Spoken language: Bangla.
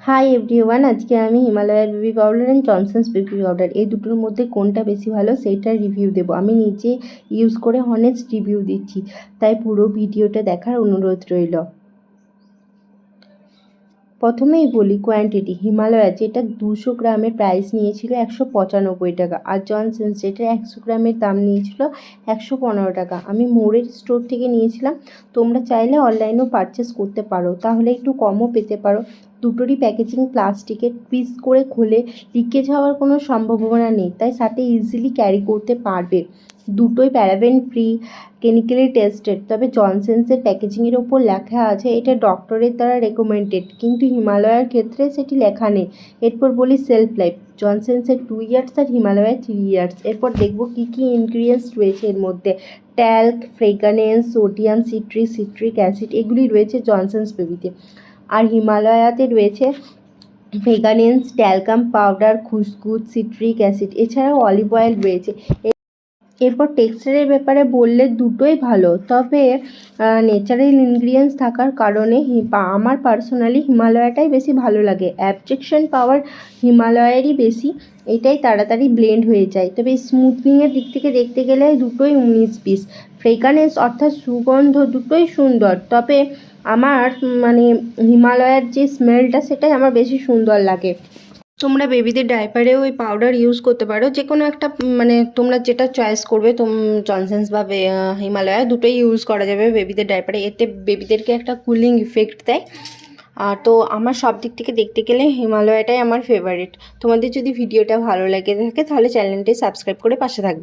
হাই এভরিওয়ান, আজকে আমি হিমালয়ার baby powder and Johnson's baby powder এই দুটোর মধ্যে কোনটা বেশি ভালো সেইটার রিভিউ দেবো। আমি নিজে ইউজ করে হনেস্ট রিভিউ দিচ্ছি, তাই পুরো ভিডিওটা দেখার অনুরোধ রইল। প্রথমেই বলি কোয়ান্টিটি। হিমালয়া যেটা 200 গ্রামের প্রাইস নিয়েছিল 195 টাকা, আর জনসন্স যেটা 100 গ্রামের দাম নিয়েছিল 115 টাকা। আমি মোড়ের স্টোর থেকে নিয়েছিলাম, তোমরা চাইলে অনলাইনেও পারচেস করতে পারো, তাহলে একটু কমও পেতে পারো। দুটোরই প্যাকেজিং প্লাস্টিকের, পিস করে খুলে লিকেজ হওয়ার কোনো সম্ভাবনা নেই, তাই সাথে ইজিলি ক্যারি করতে পারবে। দুটোই প্যারাবেন ফ্রি, কেমিক্যালি টেস্টেড। তবে জনসন্সের প্যাকেজিংয়ের ওপর লেখা আছে এটা ডক্টরের দ্বারা রেকমেন্ডেড, কিন্তু হিমালয়ার ক্ষেত্রে সেটি লেখা নেই। এরপর বলি সেলফ লাইফ। জনসন্সের 2 ইয়ার্স আর হিমালয়ার 3 ইয়ার্স। এরপর দেখব কী কী ইনগ্রিডিয়েন্টস রয়েছে এর মধ্যে। Talc, fragrance, sodium, citric acid এগুলি রয়েছে জনসন্স বেবিতে। আর হিমালয়াতে রয়েছে ফ্রেগ্রেন্স, ট্যালকাম পাউডার, খুসখুস, সিট্রিক অ্যাসিড, এছাড়াও অলিভ অয়েল রয়েছে। এরপর টেক্সচারের ব্যাপারে বললে দুটোই ভালো, তবে ন্যাচারাল ইনগ্রিডিয়েন্টস থাকার কারণে আমার পার্সোনালি হিমালয়াটাই বেশি ভালো লাগে। অ্যাবজেকশন পাওয়ার হিমালয়ারই বেশি, এটাই তাড়াতাড়ি ব্লেন্ড হয়ে যায়। তবে স্মুথনিংয়ের দিক থেকে দেখতে গেলে দুটোই 19-20। ফ্রেগ্রেন্স অর্থাৎ সুগন্ধ দুটোই সুন্দর, তবে আমার হিমালয়ার যে স্মেলটা সেটাই আমার বেশি সুন্দর লাগে। তোমরা বেবিদের ডাইপারেও ওই পাউডার ইউজ করতে পারো, যে কোনো একটা তোমরা যেটা চয়েস করবে। জনসন্স বা হিমালয়া দুটোই ইউজ করা যাবে বেবিদের ডাইপারে, এতে বেবিদেরকে একটা কুলিং ইফেক্ট দেয়। আর তো আমার সব দিক থেকে দেখতে গেলে হিমালয়াটাই আমার ফেভারিট। তোমাদের যদি ভিডিওটা ভালো লাগে থাকে তাহলে চ্যানেলটি সাবস্ক্রাইব করে পাশে থাকবে।